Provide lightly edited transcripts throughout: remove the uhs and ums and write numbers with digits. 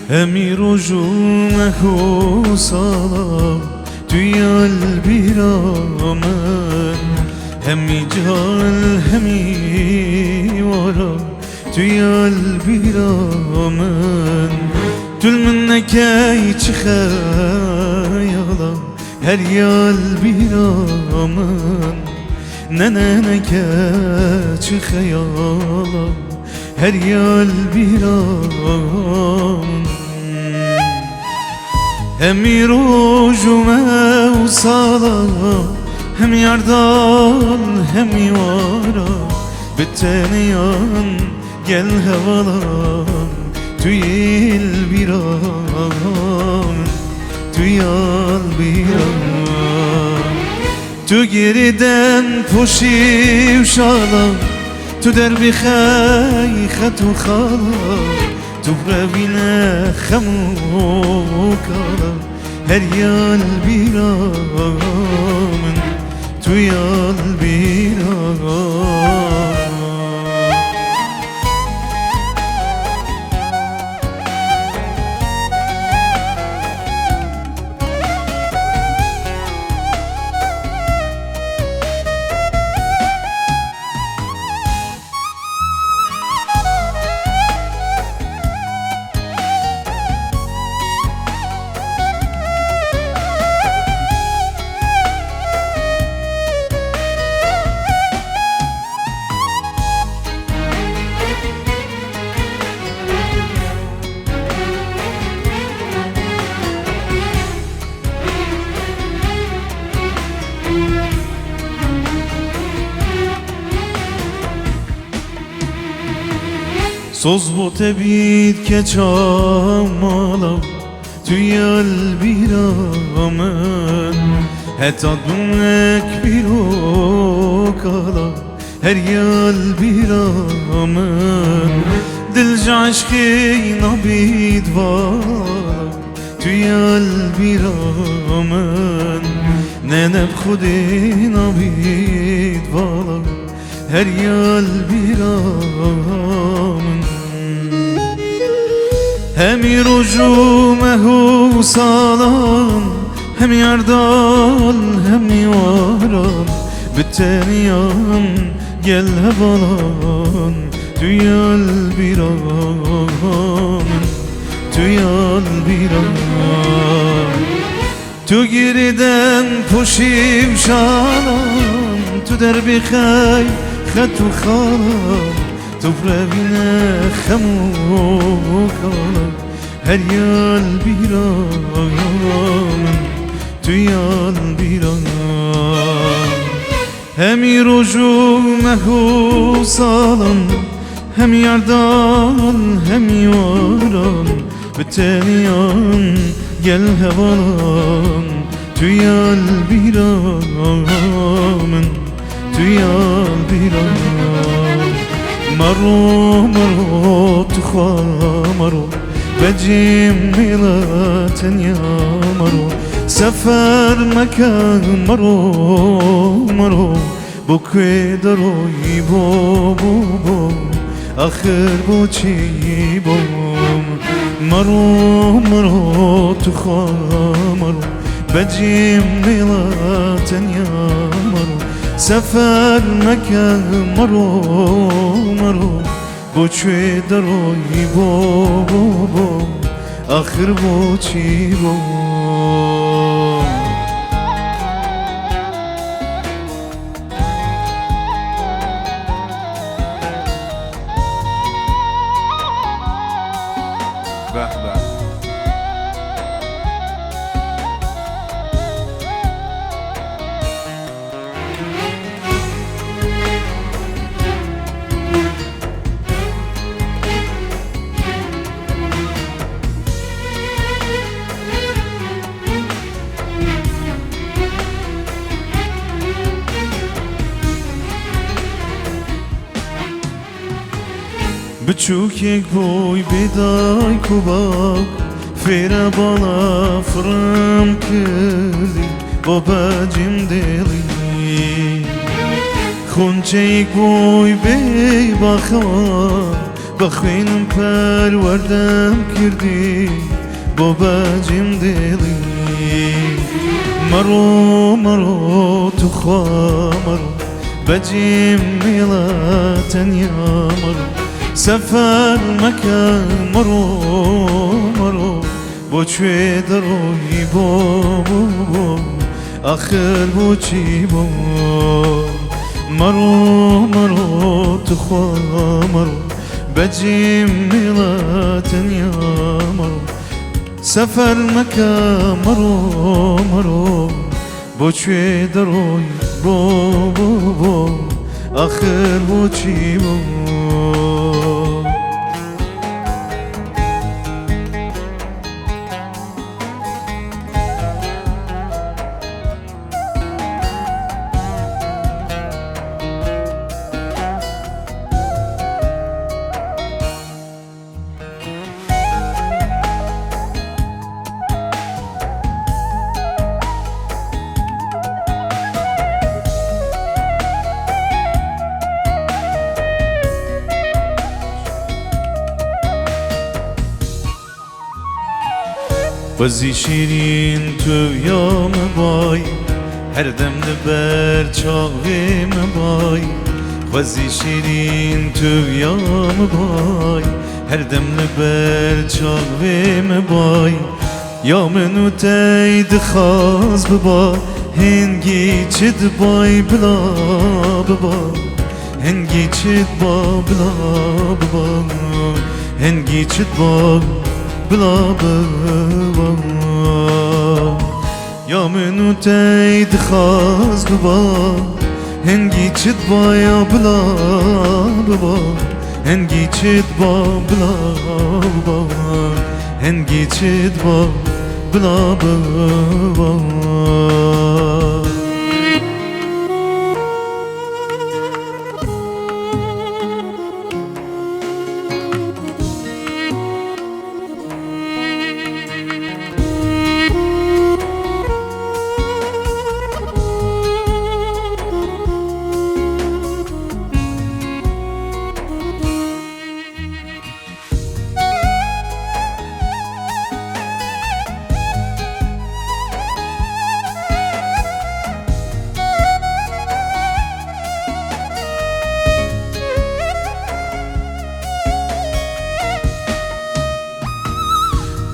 همی رجومه صلاة توی البرامن همی جال همی ورا توی البرامن تل منك چه خیالا هر یال بیرامن ننك چه خیالا هر یال بیرامن همی روجومه و صلاة هم yardal hem yara Biteniyan gel havalan Tüyil bir an Tüyal bir an Tu geriden poşi uşala Tu derbi khayha tu khala Tu bravine khamukala Her yal bir an توی البرامن Söz bu tebit keçamala توی البرامن حتی دونک بیرو کالا هر یال بیرامن دل عشقی نبید والا توی البرامن ننب خودی نبید والا هر یال بیرامن همی رجومه صلاة هم yardal hem yaran Biteniyan gel havalan Tüyal bir an Tüyal bir an Tu geriden poşim şalan Tu derbi khayha tu khala Tu bravine khamukala Her yal biramın توی البرامن همی رجومه صلاة هم yardal hem yaran Biteniyan gel havalan توی البرامن توی البرامن مرو مرو تخوا مرو بجیم ملاتن یا مرو سفر مکان مرو مرو بوکوی دروی بو بو بو آخر بو چی بوم مرو مرو تخوا مرو بجیم ملاتن یا مرو سفر مکان مرو مرو بوچوی دروی بو بو بو آخر بو چی بوم به به بچوکک بوی بدای کوباک فیره بالا فرم کردی با بجیم دلی خونچک بوی بی بخوار بخوینم پروردم کردی با بجیم دلی مرو تو خواه مرو بجیم میلا تنیا مرو سفر مکن مرو با چوی دروی با آخر با چی با مرو تو خواه مرو بجیم میلا تنیا مرو سفر مکن مرو با چوی دروی با آخر با چی با وزی شیرین تو یام بای هر دم لبر چاویم بای وزی شیرین تو یام بای هر دم لبر چاویم بای یا منو تید خواز ببا هنگی چد بای بلا ببا هنگی چد با بلا ببا هنگی چد با بلا ببا یا منو تید خواز ببا هنگی چد با یا بلا ببا هنگی چد با بلا ببا هنگی چد با بلا ببا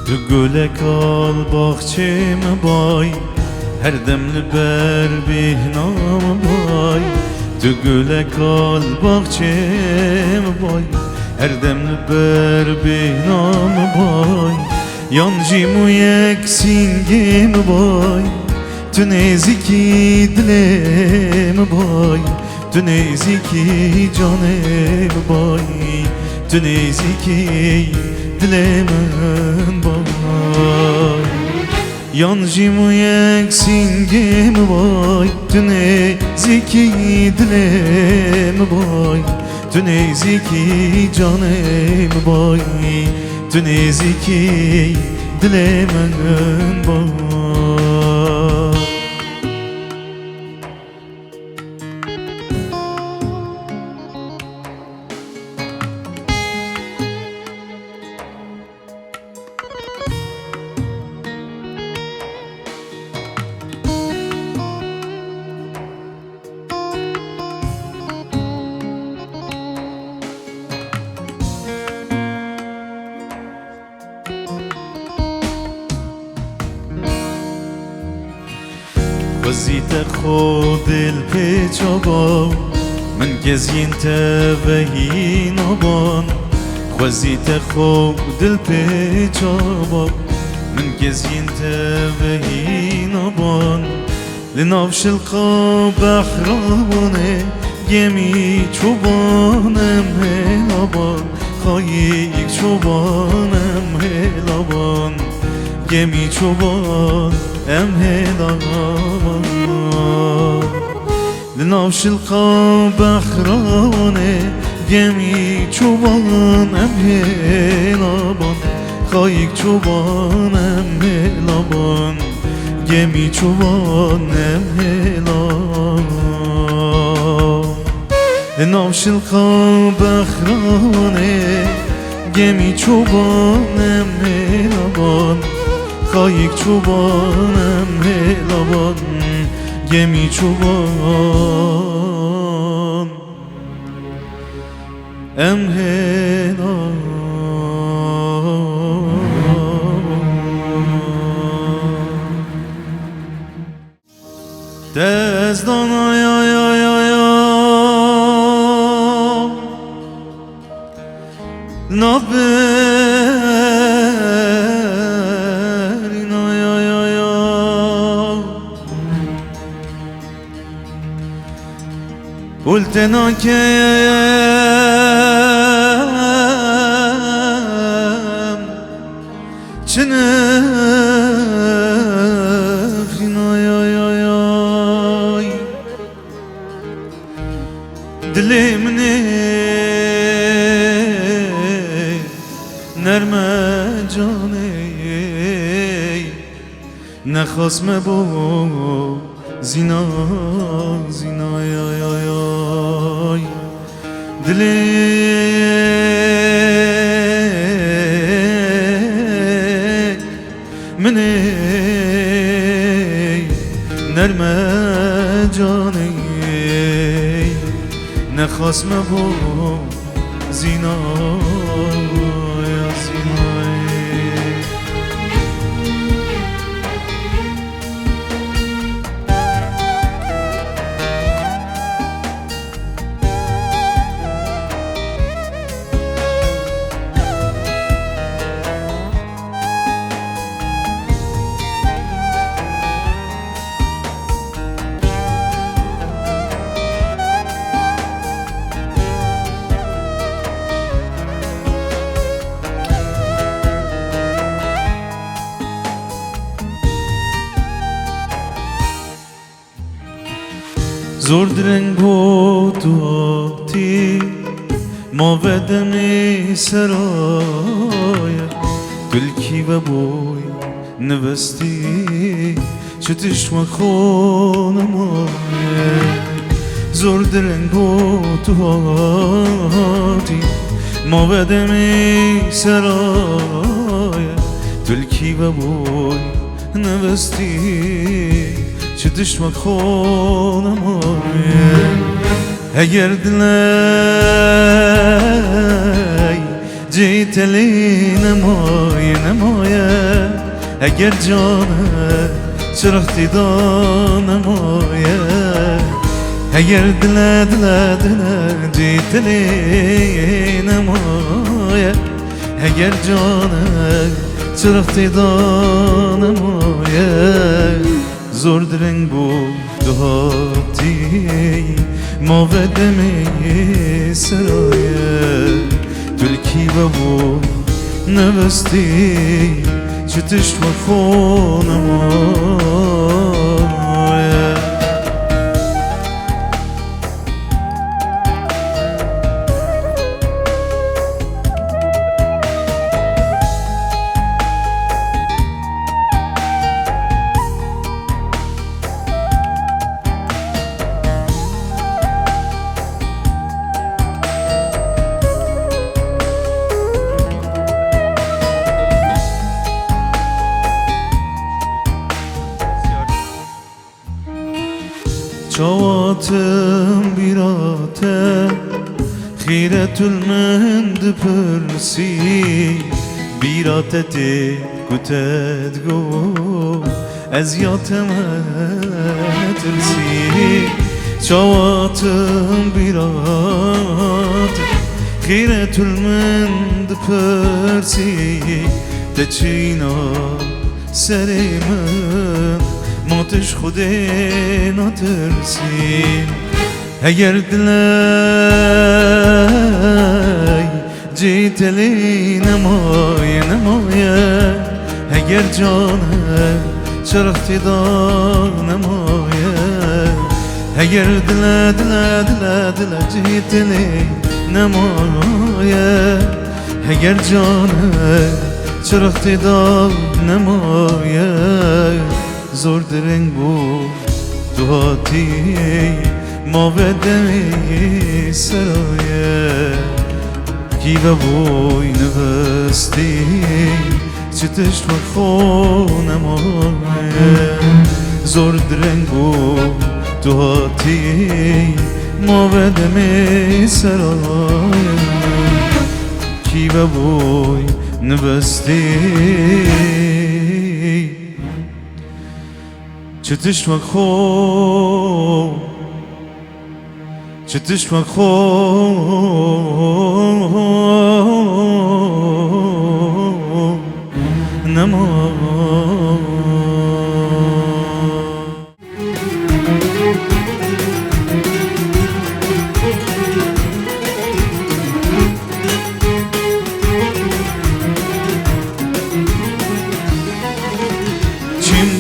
تو گلک آل باخچه مبای هر دم لبر بهنام بای تو گلک آل باخچه مبای هر دم لبر بهنام بای یانجی مو یک سینگی مبای تو نزیکی دلم بای تو نزیکی جانم بای تو نزیکی دل من بای یانجیمو یک سینگیم بای تو نزیکی دلم بای تو نزیکی جانم بای تو نزیکی دل من بای وزيت خود البيتشابا من جزين تبهين أبان وزيت خود البيتشابا من جزين تبهين أبان لنفش القاب بحرانه گمی چوبانم هلابان خاییک چوبانم هلابان گمی چوبان ام هلابان لنفش القاب بحرانه گمی چوبان ام هلابان خاییک چوبان ام هلابان گمی چوبان ام هلابان نوش القلب أخراني گمی چوبانم هلابان خایک چوبانم هلابان گمی چوبان ام هلابان دزدان آی آی آی آی نابرین آی آی آی قلتنا کم چنفرین آی آی آی آی دلی منی نرمه جانه نخواست مبو زینا زینا یا یا یا دلی منی نرمه جانه نخواست مبو زینا زور درنگ بود وقتی ما ودمی سرای دلکی و بوی نوستی چتش و خونم زور درنگ بود وقتی ما ودمی سرای دلکی و بوی نوستی چتش و خونم اگر دلای جیت لی نمای نمایه اگر جانه چرختی دان نمایه اگر دل دل دل جیت لی نمایه اگر جانه چرختی دان نمایه زور درنگ بود هاتی ما ودمی سرایه دلکی و بود نوستی چتش و خونمایه چواتم بیراته خیرت المند پرسی بیراته تی کتت گو از یاتم ترسی چواتم بیراته خیرت المند پرسی تچینا سری من ماتش خوده نترسیم اگر دلای جیت لی نمایه نمایه اگر جانه چرختی دار نمایه اگر دل دل دل دل جیت لی نمایه اگر جانه چرختی دار نمایه زور درنگ بود تو هاتی ما ودمی سرایه کی و بوی نوستی چه تشت و خونمایه زور درنگو تو هاتی ما بدمی سرایه کی و بوی نوستی چه تشت و خون چه تشت و خون نما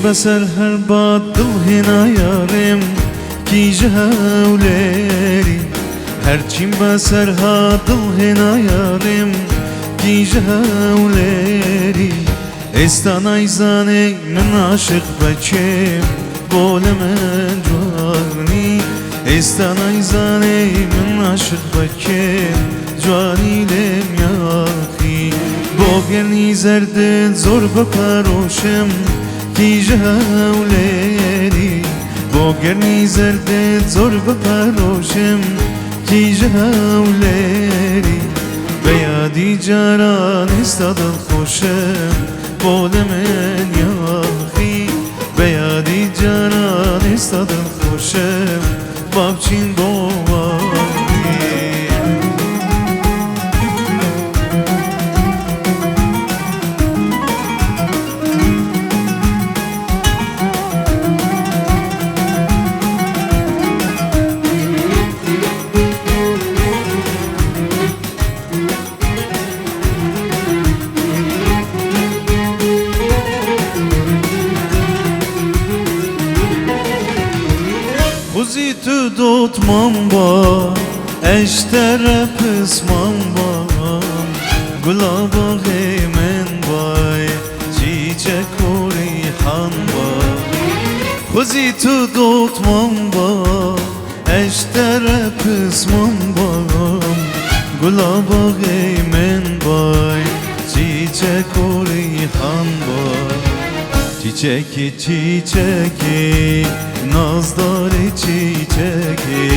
بسر هر باد دل هنا یارم کی جهولری هر چیم بسر ها دل هنا یارم کی جهولری استانای زانی من عاشق بچم بول من جوانی استانای زانی من عاشق بچم جوانی لم یاخی بوگرنی زرد زور بپروشم کی جهولری بوگرنی زرد زور بپروشم کی جهولری بیادی جاران استادل خوشم بول من یاخی بیادی جاران استادل خوشم بابچین بواری خوزی تو دوتمام با اشتر پسمام با گلابا من بای چیچک و ریحان با خوزی تو دوتمام با اشتر پسمام با گلابا من بای چیچک و ریحان با چیچکی چیچکی نازداری چیچکی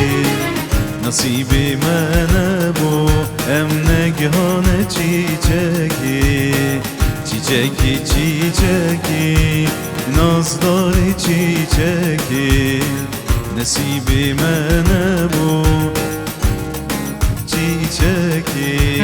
نصیبی منه بو ام نگهان چیچکی چیچکی چیچکی نازداری چیچکی نصیبی منه بو چیچکی